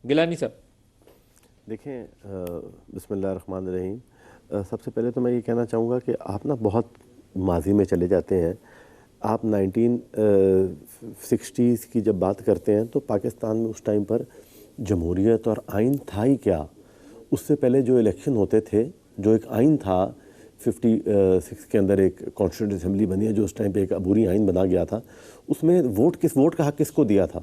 گیلانی صاحب دیکھیں، بسم اللہ الرحمن الرحیم. سب سے پہلے تو میں یہ کہنا چاہوں گا کہ آپ نا بہت ماضی میں چلے جاتے ہیں. آپ 1960s کی جب بات کرتے ہیں تو پاکستان میں اس ٹائم پر جمہوریت اور آئین تھا ہی کیا. اس سے پہلے جو الیکشن ہوتے تھے، جو ایک آئین تھا 56 کے اندر ایک کانسٹیٹیوئنٹ اسمبلی بنی ہے جو اس ٹائم پہ ایک عبوری آئین بنا گیا تھا. اس میں ووٹ کا حق کس کو دیا تھا؟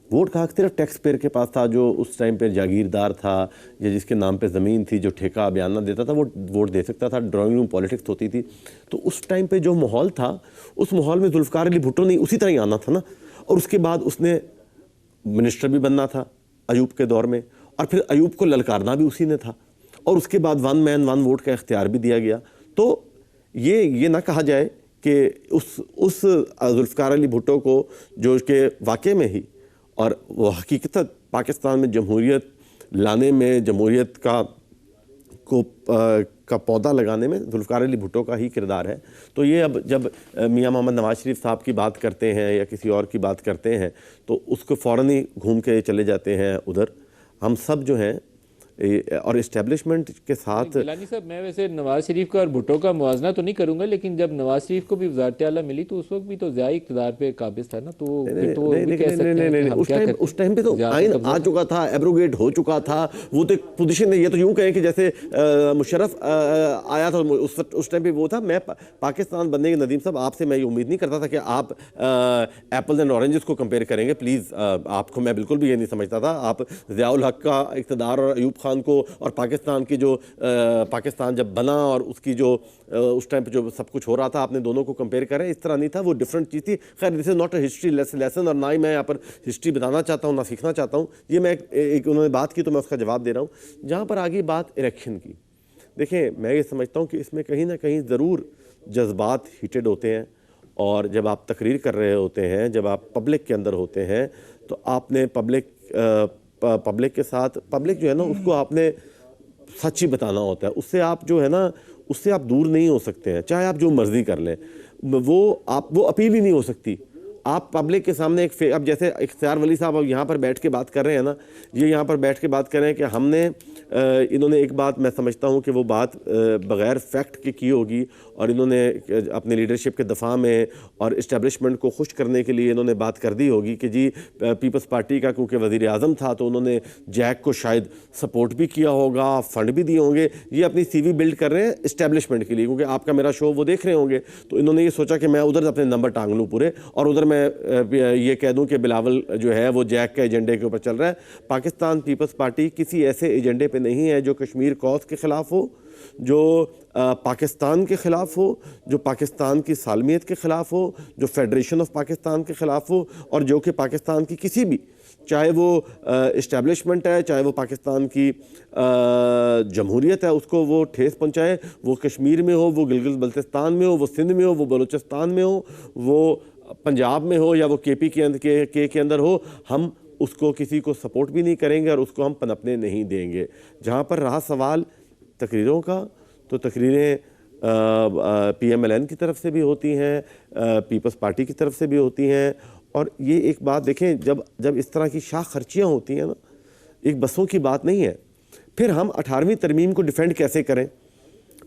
ووٹ کا حق صرف ٹیکس پیئر کے پاس تھا، جو اس ٹائم پہ جاگیردار تھا یا جس کے نام پہ زمین تھی، جو ٹھیکہ بیانہ دیتا تھا وہ ووٹ دے سکتا تھا. ڈرائنگ روم پالیٹکس ہوتی تھی. تو اس ٹائم پہ جو ماحول تھا، اس ماحول میں ذوالفقار علی بھٹو نے اسی طرح ہی آنا تھا نا. اور اس کے بعد اس نے منسٹر بھی بننا تھا ایوب کے دور میں، اور پھر ایوب کو للکارنا بھی اسی نے تھا. اور اس کے بعد 1 مین 1 ووٹ کا اختیار بھی دیا گیا. تو یہ نہ کہا جائے کہ اس ذوالفقار علی بھٹو کو، جو کہ واقع میں ہی اور وہ حقیقت پاکستان میں جمہوریت لانے میں، جمہوریت کا پودا لگانے میں ذوالفقار علی بھٹو کا ہی کردار ہے. تو یہ اب جب میاں محمد نواز شریف صاحب کی بات کرتے ہیں یا کسی اور کی بات کرتے ہیں تو اس کو فوراً ہی گھوم کے چلے جاتے ہیں ادھر. ہم سب جو ہیں اور اسٹیبلشمنٹ کے ساتھ. گیلانی صاحب، میں ویسے نواز شریف کا اور بھٹو کا موازنہ تو نہیں کروں گا، لیکن جب نواز شریف کو بھی وزارت اعلیٰ ملی تو اس وقت بھی تو ضیاء اقتدار پہ قابض تھا نا. تو اس ٹائم پہ تو آئین آ چکا تھا، ایبروگیٹ ہو چکا تھا. وہ تو ایک پوزیشن ہے. یہ تو یوں کہیں کہ جیسے مشرف آیا تھا اس ٹائم پہ وہ تھا. میں پاکستان بننے کے ندیم صاحب آپ سے میں یہ امید نہیں کرتا تھا کہ آپ ایپلز اینڈ اورنجز کو کمپیئر کریں گے. پلیز، آپ کو میں بالکل بھی یہ نہیں سمجھتا تھا. آپ ضیاء الحق کا اقتدار اور ایوب خان کو اور پاکستان کی جو پاکستان جب بنا اور اس کی جو اس ٹائم پہ جو سب کچھ ہو رہا تھا، آپ نے دونوں کو کمپیئر کریں. اس طرح نہیں تھا، وہ ڈفرنٹ چیز تھی. خیر، this is not a history lesson, اور نہ ہی میں یہاں پر ہسٹری بتانا چاہتا ہوں، نہ سیکھنا چاہتا ہوں. یہ میں انہوں نے بات کی تو میں اس کا جواب دے رہا ہوں. جہاں پر آگے بات الیکشن کی، دیکھیں میں یہ سمجھتا ہوں کہ اس میں کہیں نہ کہیں ضرور جذبات ہیٹڈ ہوتے ہیں. اور جب آپ تقریر کر رہے ہوتے ہیں، جب آپ پبلک کے اندر ہوتے ہیں، تو آپ نے پبلک کے ساتھ، پبلک جو ہے نا اس کو آپ نے سچ ہی بتانا ہوتا ہے. اس سے آپ جو ہے نا، اس سے آپ دور نہیں ہو سکتے ہیں، چاہے آپ جو مرضی کر لیں. وہ اپیل ہی نہیں ہو سکتی. آپ پبلک کے سامنے اب جیسے اختیار ولی صاحب اب یہاں پر بیٹھ کے بات کر رہے ہیں نا، یہ یہاں پر بیٹھ کے بات کر رہے ہیں کہ ہم نے انہوں نے ایک بات میں سمجھتا ہوں کہ وہ بات بغیر فیکٹ کے کی ہوگی، اور انہوں نے اپنے لیڈرشپ کے دفاع میں اور اسٹیبلشمنٹ کو خوش کرنے کے لیے انہوں نے بات کر دی ہوگی کہ جی پیپلز پارٹی کا کیونکہ وزیر اعظم تھا تو انہوں نے جیک کو شاید سپورٹ بھی کیا ہوگا، فنڈ بھی دیے ہوں گے. یہ اپنی سی وی بلڈ کر رہے ہیں اسٹیبلشمنٹ کے لیے، کیونکہ آپ کا میرا شو وہ دیکھ رہے ہوں گے. تو انہوں نے یہ سوچا کہ میں ادھر اپنے نمبر ٹانگ لوں پورے، اور ادھر میں یہ کہہ دوں کہ بلاول جو ہے وہ جیک کے ایجنڈے کے اوپر چل رہا ہے. پاکستان پیپلز پارٹی کسی ایسے ایجنڈے پہ نہیں ہے جو کشمیر کاز کے خلاف ہو، جو پاکستان کے خلاف ہو، جو پاکستان کی سالمیت کے خلاف ہو، جو فیڈریشن آف پاکستان کے خلاف ہو، اور جو کہ پاکستان کی کسی بھی، چاہے وہ اسٹیبلشمنٹ ہے، چاہے وہ پاکستان کی جمہوریت ہے، اس کو وہ ٹھیس پہنچائے. وہ کشمیر میں ہو، وہ گلگت بلتستان میں ہو، وہ سندھ میں ہو، وہ بلوچستان میں ہو، وہ پنجاب میں ہو، یا وہ کے پی کے اندر ہو، ہم اس کو کسی کو سپورٹ بھی نہیں کریں گے اور اس کو ہم پنپنے نہیں دیں گے. جہاں پر رہا سوال تقریروں کا، تو تقریریں پی ایم ایل این کی طرف سے بھی ہوتی ہیں، پیپلز پارٹی کی طرف سے بھی ہوتی ہیں. اور یہ ایک بات دیکھیں، جب اس طرح کی شاخ خرچیاں ہوتی ہیں نا، ایک بسوں کی بات نہیں ہے. پھر ہم 18ویں ترمیم کو ڈیفینڈ کیسے کریں؟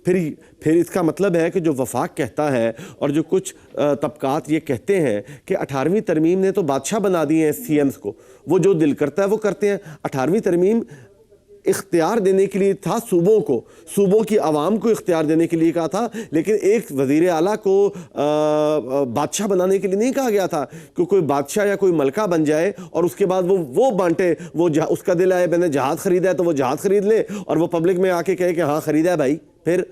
پھر اس کا مطلب ہے کہ جو وفاق کہتا ہے اور جو کچھ طبقات یہ کہتے ہیں کہ 18ویں ترمیم نے تو بادشاہ بنا دیے ہیں سی ایمز کو، وہ جو دل کرتا ہے وہ کرتے ہیں. 18ویں ترمیم اختیار دینے کے لیے تھا صوبوں کو، صوبوں کی عوام کو اختیار دینے کے لیے کہا تھا، لیکن ایک وزیر اعلیٰ کو بادشاہ بنانے کے لیے نہیں کہا گیا تھا کہ کوئی بادشاہ یا کوئی ملکہ بن جائے اور اس کے بعد وہ بانٹے. وہ اس کا دل آئے میں نے جہاز خریدا ہے تو وہ جہاز خرید لے اور وہ پبلک میں آ کے کہے کہ ہاں خریدا ہے بھائی. پھر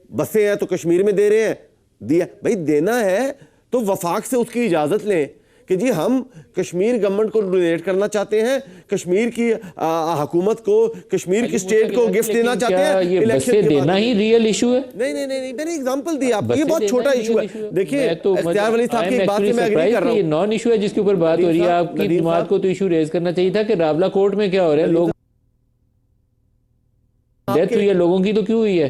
بسیں ہیں تو کشمیر میں دے رہے ہیں، دیا بھائی دینا ہے تو وفاق سے اس کی اجازت لیں کہ جی ہم کشمیر گورنمنٹ کو ڈونیٹ کرنا چاہتے ہیں، کشمیر کی حکومت کو، کشمیر کی اسٹیٹ کو گفٹ دینا چاہتے ہیں. یہ بسیں دینا ہی ریئل ایشو ہے؟ نہیں، میں نے ایگزامپل دی آپ کو. یہ بہت چھوٹا ایشو ہے. دیکھیے اختیار ولی صاحب کی بات سے میں ایگری کر رہا ہوں. یہ نان ایشو ہے جس کے اوپر بات ہو رہی ہے. آپ کی جماعت کو تو ایشو ریز کرنا چاہیے تھا کہ راولہ کوٹ میں کیا ہو رہا ہے، لوگ ڈیتھ ہوئی ہے لوگوں کی تو کیوں ہوئی ہے؟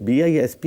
BISP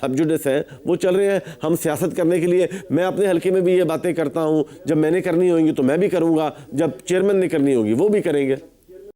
سبجوڈس ہیں وہ چل رہے ہیں. ہم سیاست کرنے کے لیے, میں اپنے حلقے میں بھی یہ باتیں کرتا ہوں, جب میں نے کرنی ہوگی تو میں بھی کروں گا, جب چیئرمین نے کرنی ہوگی وہ بھی کریں گے.